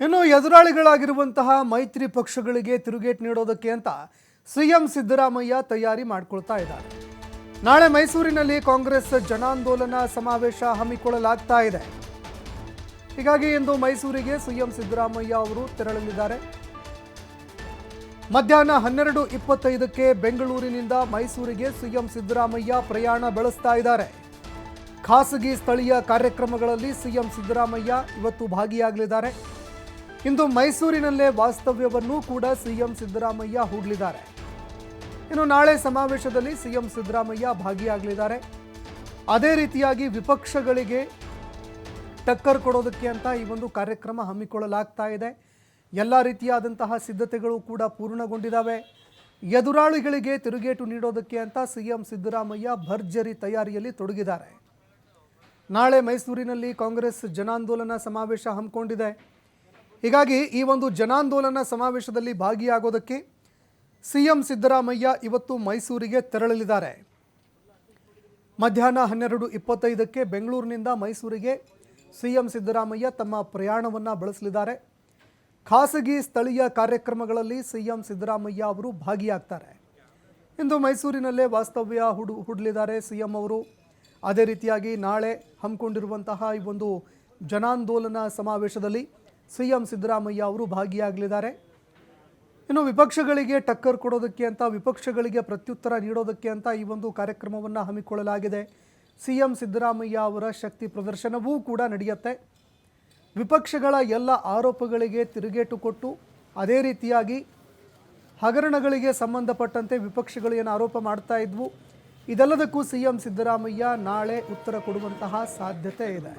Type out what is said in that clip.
ಇನ್ನು ಎದುರಾಳಿಗಳಾಗಿರುವಂತಹ ಮೈತ್ರಿ ಪಕ್ಷಗಳಿಗೆ ತಿರುಗೇಟು ನೀಡೋದಕ್ಕೆ ಅಂತ ಸಿಎಂ ಸಿದ್ದರಾಮಯ್ಯ ತಯಾರಿ ಮಾಡಿಕೊಳ್ತಾ ಇದ್ದಾರೆ. ನಾಳೆ ಮೈಸೂರಿನಲ್ಲಿ ಕಾಂಗ್ರೆಸ್ ಜನಾಂದೋಲನ ಸಮಾವೇಶ ಹಮ್ಮಿಕೊಳ್ಳಲಾಗ್ತಾ ಇದೆ. ಹೀಗಾಗಿ ಇಂದು ಮೈಸೂರಿಗೆ ಸಿಎಂ ಸಿದ್ದರಾಮಯ್ಯ ಅವರು ತೆರಳಲಿದ್ದಾರೆ. ಮಧ್ಯಾಹ್ನ 12:25ಕ್ಕೆ ಬೆಂಗಳೂರಿನಿಂದ ಮೈಸೂರಿಗೆ ಸಿಎಂ ಸಿದ್ದರಾಮಯ್ಯ ಪ್ರಯಾಣ ಬೆಳೆಸ್ತಾ ಇದ್ದಾರೆ. ಖಾಸಗಿ ಸ್ಥಳೀಯ ಕಾರ್ಯಕ್ರಮಗಳಲ್ಲಿ ಸಿಎಂ ಸಿದ್ದರಾಮಯ್ಯ ಇವತ್ತು ಭಾಗಿಯಾಗಲಿದ್ದಾರೆ. ಇಂದು ಮೈಸೂರಿನಲ್ಲೇ ವಾಸ್ತವ್ಯವನ್ನು ಕೂಡ ಸಿಎಂ ಸಿದ್ದರಾಮಯ್ಯ ಹೂಡಲಿದ್ದಾರೆ. ಇನ್ನು ನಾಳೆ ಸಮಾವೇಶದಲ್ಲಿ ಸಿಎಂ ಸಿದ್ದರಾಮಯ್ಯ ಭಾಗಿಯಾಗಲಿದ್ದಾರೆ. ಅದೇ ರೀತಿಯಾಗಿ ವಿಪಕ್ಷಗಳಿಗೆ ಟಕ್ಕರ್ ಕೊಡೋದಕ್ಕೆ ಅಂತ ಈ ಒಂದು ಕಾರ್ಯಕ್ರಮ ಹಮ್ಮಿಕೊಳ್ಳಲಾಗ್ತಾ ಇದೆ. ಎಲ್ಲ ರೀತಿಯಾದಂತಹ ಸಿದ್ಧತೆಗಳು ಕೂಡ ಪೂರ್ಣಗೊಂಡಿದ್ದಾವೆ. ಎದುರಾಳಿಗಳಿಗೆ ತಿರುಗೇಟು ನೀಡೋದಕ್ಕೆ ಅಂತ ಸಿಎಂ ಸಿದ್ದರಾಮಯ್ಯ ಭರ್ಜರಿ ತಯಾರಿಯಲ್ಲಿ ತೊಡಗಿದ್ದಾರೆ. ನಾಳೆ ಮೈಸೂರಿನಲ್ಲಿ ಕಾಂಗ್ರೆಸ್ ಜನಾಂದೋಲನ ಸಮಾವೇಶ ಹಮ್ಮಿಕೊಂಡಿದೆ. ಹೀಗಾಗಿ ಈ ಒಂದು ಜನಾಂದೋಲನ ಸಮಾವೇಶದಲ್ಲಿ ಭಾಗಿಯಾಗೋದಕ್ಕೆ ಸಿಎಂ ಸಿದ್ದರಾಮಯ್ಯ ಇವತ್ತು ಮೈಸೂರಿಗೆ ತೆರಳಲಿದ್ದಾರೆ. ಮಧ್ಯಾಹ್ನ 12:25ಕ್ಕೆ ಬೆಂಗಳೂರಿನಿಂದ ಮೈಸೂರಿಗೆ ಸಿಎಂ ಸಿದ್ದರಾಮಯ್ಯ ತಮ್ಮ ಪ್ರಯಾಣವನ್ನು ಬೆಳೆಸಲಿದ್ದಾರೆ. ಖಾಸಗಿ ಸ್ಥಳೀಯ ಕಾರ್ಯಕ್ರಮಗಳಲ್ಲಿ ಸಿಎಂ ಸಿದ್ದರಾಮಯ್ಯ ಅವರು ಭಾಗಿಯಾಗ್ತಾರೆ. ಇಂದು ಮೈಸೂರಿನಲ್ಲೇ ವಾಸ್ತವ್ಯ ಹೂಡಲಿದ್ದಾರೆ ಸಿಎಂ ಅವರು. ಅದೇ ರೀತಿಯಾಗಿ ನಾಳೆ ಹಮ್ಮಿಕೊಂಡಿರುವಂತಹ ಈ ಒಂದು ಜನಾಂದೋಲನ ಸಮಾವೇಶದಲ್ಲಿ ಸಿಎಂ ಸಿದ್ದರಾಮಯ್ಯ ಅವರು ಭಾಗಿಯಾಗಲಿದ್ದಾರೆ. ಇನ್ನು ವಿಪಕ್ಷಗಳಿಗೆ ಟಕ್ಕರ್ ಕೊಡೋದಕ್ಕೆ ಅಂತ, ವಿಪಕ್ಷಗಳಿಗೆ ಪ್ರತ್ಯುತ್ತರ ನೀಡೋದಕ್ಕೆ ಅಂತ ಈ ಒಂದು ಕಾರ್ಯಕ್ರಮವನ್ನು ಹಮ್ಮಿಕೊಳ್ಳಲಾಗಿದೆ. ಸಿಎಂ ಸಿದ್ದರಾಮಯ್ಯ ಅವರ ಶಕ್ತಿ ಪ್ರದರ್ಶನವೂ ಕೂಡ ನಡೆಯುತ್ತೆ. ವಿಪಕ್ಷಗಳ ಎಲ್ಲ ಆರೋಪಗಳಿಗೆ ತಿರುಗೇಟು ಕೊಟ್ಟು, ಅದೇ ರೀತಿಯಾಗಿ ಹಗರಣಗಳಿಗೆ ಸಂಬಂಧಪಟ್ಟಂತೆ ವಿಪಕ್ಷಗಳು ಏನು ಆರೋಪ ಮಾಡ್ತಾ ಇದ್ವು, ಇದೆಲ್ಲದಕ್ಕೂ ಸಿಎಂ ಸಿದ್ದರಾಮಯ್ಯ ನಾಳೆ ಉತ್ತರ ಕೊಡುವಂತಹ ಸಾಧ್ಯತೆ ಇದೆ.